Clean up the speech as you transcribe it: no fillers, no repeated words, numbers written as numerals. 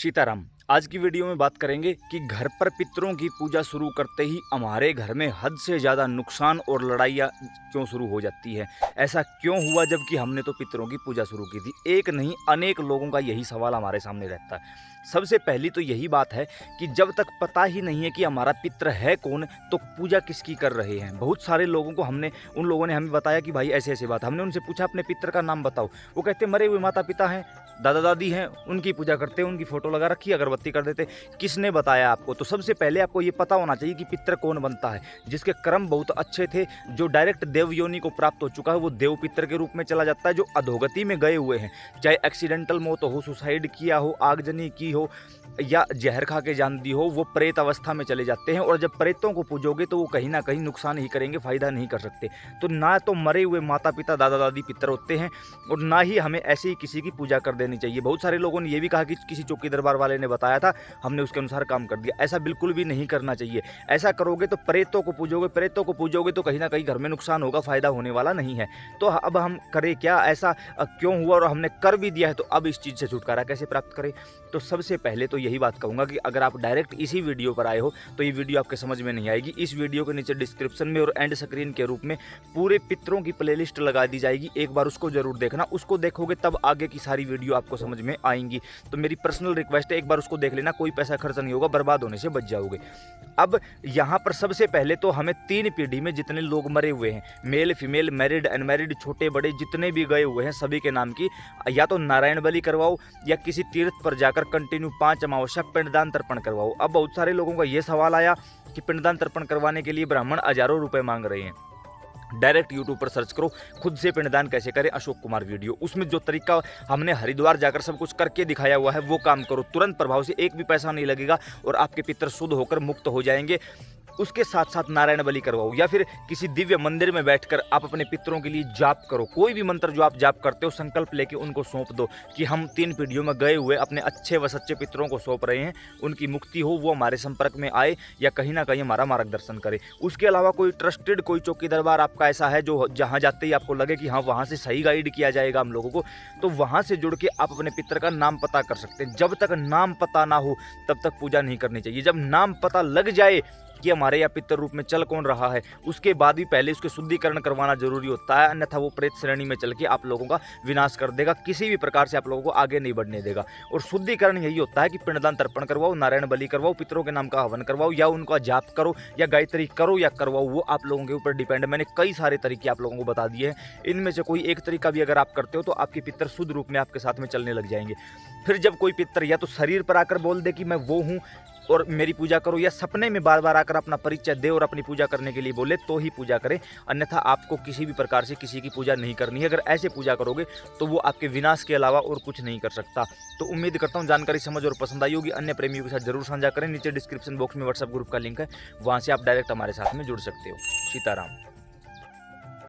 सीताराम। आज की वीडियो में बात करेंगे कि घर पर पितरों की पूजा शुरू करते ही हमारे घर में हद से ज़्यादा नुकसान और लड़ाइयाँ क्यों शुरू हो जाती है। ऐसा क्यों हुआ जबकि हमने तो पितरों की पूजा शुरू की थी। एक नहीं अनेक लोगों का यही सवाल हमारे सामने रहता है। सबसे पहली तो यही बात है कि जब तक पता ही नहीं है कि हमारा पितर है कौन तो पूजा किसकी कर रहे हैं। बहुत सारे लोगों को उन लोगों ने हमें बताया कि भाई ऐसे ऐसे बात। हमने उनसे पूछा अपने पितर का नाम बताओ। वो कहते मरे हुए माता पिता हैं, दादा दादी हैं, उनकी पूजा करते हैं, उनकी फोटो लगा रखी, अगरबत्ती कर देते। किसने बताया आपको? तो सबसे पहले आपको ये पता होना चाहिए कि पितर कौन बनता है। जिसके कर्म बहुत अच्छे थे, जो डायरेक्ट देव योनि को प्राप्त हो चुका है, वो देव पितर के रूप में चला जाता है। जो अधोगति में गए हुए हैं, चाहे एक्सीडेंटल मौत हो, सुसाइड किया हो, आगजनी की हो या जहर खा के जान दी हो, वो प्रेत अवस्था में चले जाते हैं। और जब प्रेतों को पूजोगे तो वो कहीं ना कहीं नुकसान ही करेंगे, फायदा नहीं कर सकते। तो ना तो मरे हुए माता पिता दादा दादी पितर होते हैं और ना ही हमें ऐसे ही किसी की पूजा कर देनी चाहिए। बहुत सारे लोगों ने ये भी कहा कि किसी चौकी दरबार वाले ने बताया था, हमने उसके अनुसार काम कर दिया। ऐसा बिल्कुल भी नहीं करना चाहिए। ऐसा करोगे तो प्रेतों को पूजोगे तो कहीं ना कहीं घर में नुकसान होगा, फायदा होने वाला नहीं है। तो अब हम करें क्या? ऐसा क्यों हुआ और हमने कर भी दिया है तो अब इस चीज़ से छुटकारा कैसे प्राप्त करें? तो सबसे पहले तो यही बात कहूँगा कि अगर आप डायरेक्ट इसी वीडियो पर आए हो तो ये वीडियो आपके समझ में नहीं आएगी। इस वीडियो के नीचे डिस्क्रिप्शन में और एंड स्क्रीन के रूप में पूरे पितरों की प्लेलिस्ट लगा दी जाएगी। एक बार उसको जरूर देखना, उसको देखोगे तब आगे की सारी वीडियो आपको समझ में आएंगी। तो मेरी पर्सनल रिक्वेस्ट है, एक बार उसको देख लेना, कोई पैसा खर्च नहीं होगा, बर्बाद होने से बच जाओगे। अब यहाँ पर सबसे पहले तो हमें 3 पीढ़ी में जितने लोग मरे हुए हैं, मेल फीमेल मैरिड अनमैरिड छोटे बड़े जितने भी गए हुए हैं, सभी के नाम की या तो नारायण बलि करवाओ या किसी तीर्थ पर जाकर कंटिन्यू 5 अमावस्या पिंडदान तर्पण करवाओ। अब बहुत सारे लोगों का ये सवाल आया कि पिंडदान तर्पण करवाने के लिए ब्राह्मण हजारों रुपए मांग रहे हैं। डायरेक्ट यूट्यूब पर सर्च करो खुद से पिंडदान कैसे करें, अशोक कुमार वीडियो। उसमें जो तरीका हमने हरिद्वार जाकर सब कुछ करके दिखाया हुआ है वो काम करो, तुरंत प्रभाव से एक भी पैसा नहीं लगेगा और आपके पितर शुद्ध होकर मुक्त हो जाएंगे। उसके साथ साथ नारायण बलि करवाओ या फिर किसी दिव्य मंदिर में बैठकर आप अपने पितरों के लिए जाप करो। कोई भी मंत्र जो आप जाप करते हो संकल्प लेके उनको सौंप दो कि हम 3 पीढ़ियों में गए हुए अपने अच्छे व सच्चे पितरों को सौंप रहे हैं, उनकी मुक्ति हो, वो हमारे संपर्क में आए या कहीं ना कहीं हमारा मार्गदर्शन करे। उसके अलावा कोई ट्रस्टेड कोई चौकी दरबार आपका ऐसा है जो जहाँ जाते ही आपको लगे कि हाँ वहाँ से सही गाइड किया जाएगा हम लोगों को, तो वहाँ से जुड़ के आप अपने पितर का नाम पता कर सकते हैं। जब तक नाम पता ना हो तब तक पूजा नहीं करनी चाहिए। जब नाम पता लग जाए कि हमारे या पितर रूप में चल कौन रहा है, उसके बाद भी पहले उसके शुद्धिकरण करवाना जरूरी होता है, अन्यथा वो प्रेत श्रेणी में चल के आप लोगों का विनाश कर देगा, किसी भी प्रकार से आप लोगों को आगे नहीं बढ़ने देगा। और शुद्धिकरण यही होता है कि पिंडदान तर्पण करवाओ, नारायण बलि करवाओ, पितरों के नाम का हवन करवाओ या उनका जाप करो या गायत्री करो या करवाओ, वो आप लोगों के ऊपर डिपेंड है। मैंने कई सारे तरीके आप लोगों को बता दिए हैं, इनमें से कोई एक तरीका भी अगर आप करते हो तो आपके पितर शुद्ध रूप में आपके साथ में चलने लग जाएंगे। फिर जब कोई पितर या तो शरीर पर आकर बोल दे कि मैं वो हूँ और मेरी पूजा करो, या सपने में बार बार आकर अपना परिचय दे और अपनी पूजा करने के लिए बोले तो ही पूजा करें, अन्यथा आपको किसी भी प्रकार से किसी की पूजा नहीं करनी है। अगर ऐसे पूजा करोगे तो वो आपके विनाश के अलावा और कुछ नहीं कर सकता। तो उम्मीद करता हूँ जानकारी समझ और पसंद आई होगी। अन्य प्रेमियों के साथ जरूर साझा करें। नीचे डिस्क्रिप्शन बॉक्स में व्हाट्सएप ग्रुप का लिंक है, वहाँ से आप डायरेक्ट हमारे साथ में जुड़ सकते हो। सीताराम।